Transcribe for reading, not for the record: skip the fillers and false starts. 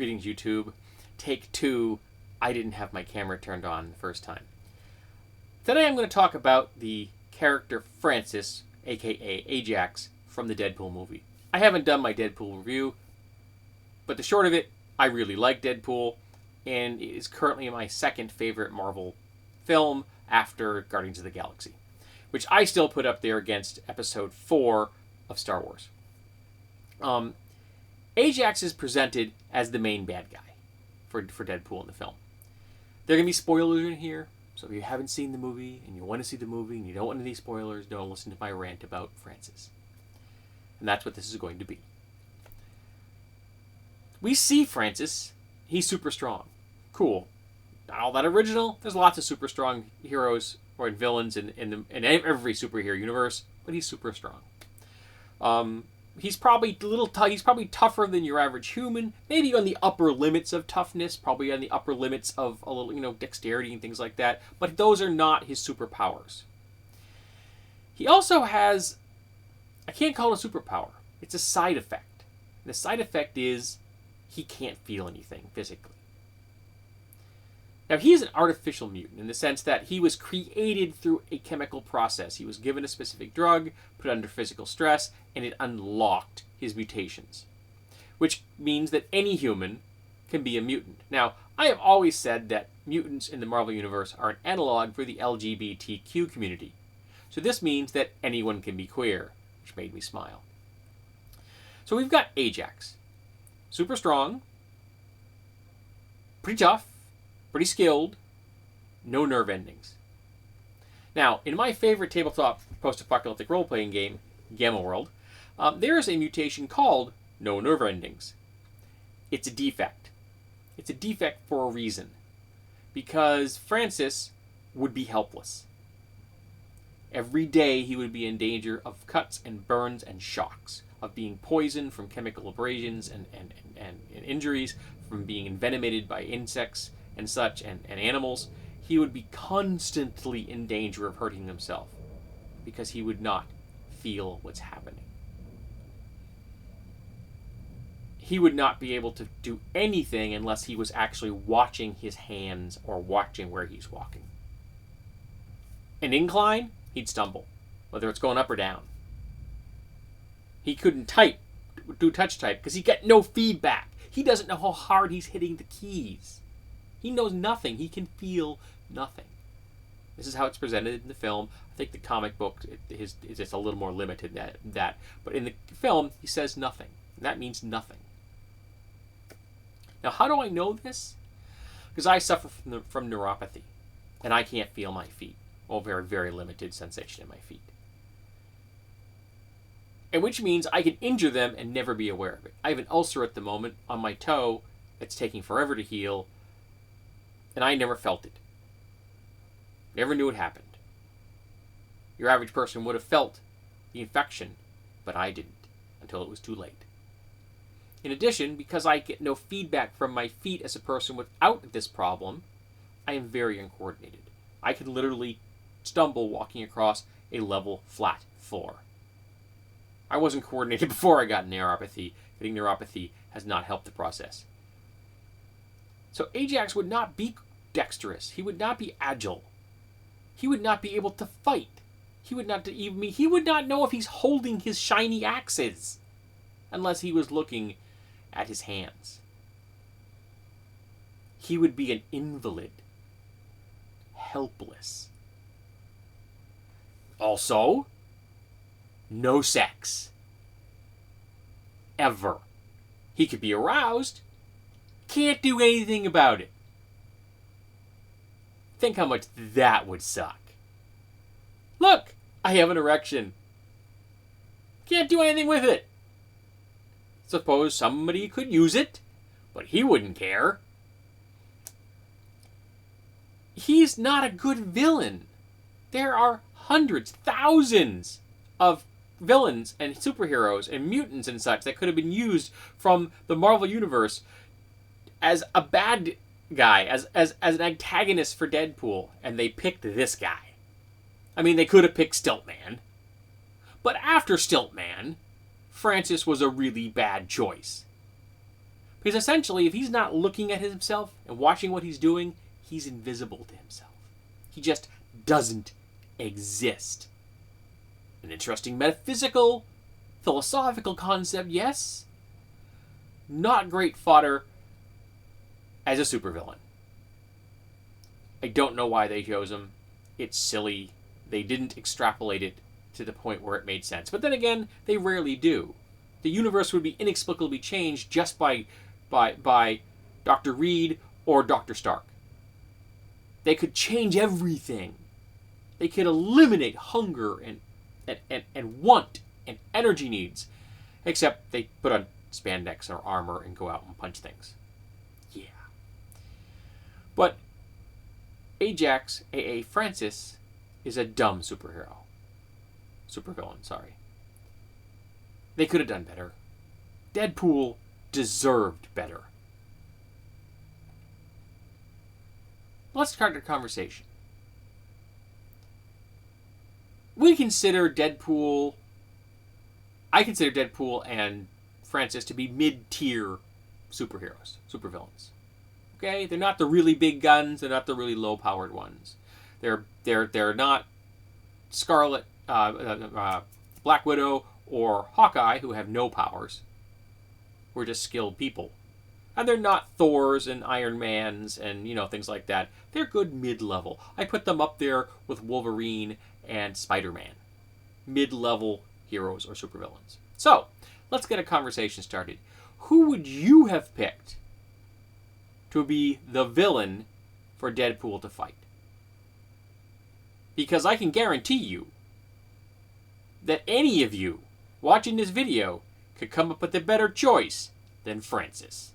Greetings, YouTube. Take 2. I didn't have my camera turned on the first time. Today I'm going to talk about the character Francis, aka Ajax, from the Deadpool movie. I haven't done my Deadpool review, but the short of it, I really like Deadpool, and it is currently my second favorite Marvel film after Guardians of the Galaxy, which I still put up there against Episode 4 of Star Wars. Ajax is presented as the main bad guy for Deadpool in the film. There are going to be spoilers in here, so if you haven't seen the movie and you want to see the movie and you don't want any spoilers, don't listen to my rant about Francis. And that's what this is going to be. We see Francis. He's super strong. Cool. Not all that original. There's lots of super strong heroes or villains in every superhero universe, but he's super strong. He's probably he's probably tougher than your average human. Maybe on the upper limits of toughness. Probably on the upper limits of a little, dexterity and things like that. But those are not his superpowers. He also has, I can't call it a superpower. It's a side effect. And the side effect is he can't feel anything physically. Now, he is an artificial mutant in the sense that he was created through a chemical process. He was given a specific drug, put under physical stress, and it unlocked his mutations. Which means that any human can be a mutant. Now, I have always said that mutants in the Marvel Universe are an analog for the LGBTQ community. So this means that anyone can be queer, which made me smile. So we've got Ajax. Super strong, pretty tough, pretty skilled, no nerve endings. Now, in my favorite tabletop post-apocalyptic role-playing game, Gamma World, there is a mutation called no nerve endings. It's a defect. It's a defect for a reason. Because Francis would be helpless. Every day he would be in danger of cuts and burns and shocks, of being poisoned from chemical abrasions and injuries, from being envenomated by insects and such, and animals. He would be constantly in danger of hurting himself because he would not feel what's happening. He would not be able to do anything unless he was actually watching his hands or watching where he's walking. An incline, he'd stumble, whether it's going up or down. He couldn't do touch type because he got no feedback. He doesn't know how hard he's hitting the keys. He knows nothing. He can feel nothing. This is how it's presented in the film. I think the comic book is just a little more limited than that. But in the film, he says nothing. And that means nothing. Now, how do I know this? Because I suffer from neuropathy. And I can't feel my feet. Well, very, very limited sensation in my feet. And which means I can injure them and never be aware of it. I have an ulcer at the moment on my toe that's taking forever to heal. And I never felt it. Never knew it happened. Your average person would have felt the infection, but I didn't until it was too late. In addition, because I get no feedback from my feet as a person without this problem, I am very uncoordinated. I can literally stumble walking across a level flat floor. I wasn't coordinated before I got neuropathy. Getting neuropathy has not helped the process. So Ajax would not be dexterous. He would not be agile. He would not be able to fight. He would not know if he's holding his shiny axes unless he was looking at his hands. He would be an invalid. Helpless. Also, no sex. Ever. He could be aroused. Can't do anything about it. Think how much that would suck. Look, I have an erection. Can't do anything with it. Suppose somebody could use it, but he wouldn't care. He's not a good villain. There are hundreds, thousands of villains and superheroes and mutants and such that could have been used from the Marvel Universe as a bad guy, as an antagonist for Deadpool, and they picked this guy. I mean, they could have picked Stiltman. But after Stiltman, Francis was a really bad choice. Because essentially, if he's not looking at himself and watching what he's doing, he's invisible to himself. He just doesn't exist. An interesting metaphysical, philosophical concept, yes. Not great fodder as a supervillain. I don't know why they chose him. It's silly. They didn't extrapolate it to the point where it made sense. But then again, they rarely do. The universe would be inexplicably changed just by Dr. Reed or Dr. Stark. They could change everything. They could eliminate hunger and want and energy needs. Except they put on spandex or armor and go out and punch things. Yeah. But Ajax, a.a. Francis, is a dumb superhero. Supervillain, sorry. They could have done better. Deadpool deserved better. Let's start the conversation. I consider Deadpool and Francis to be mid-tier supervillains. Okay? They're not the really big guns, they're not the really low-powered ones. They're not Scarlet, Black Widow, or Hawkeye, who have no powers. We're just skilled people. And they're not Thors and Iron Mans and, things like that. They're good mid-level. I put them up there with Wolverine and Spider-Man. Mid-level heroes or supervillains. So, let's get a conversation started. Who would you have picked to be the villain for Deadpool to fight? Because I can guarantee you that any of you watching this video could come up with a better choice than Francis.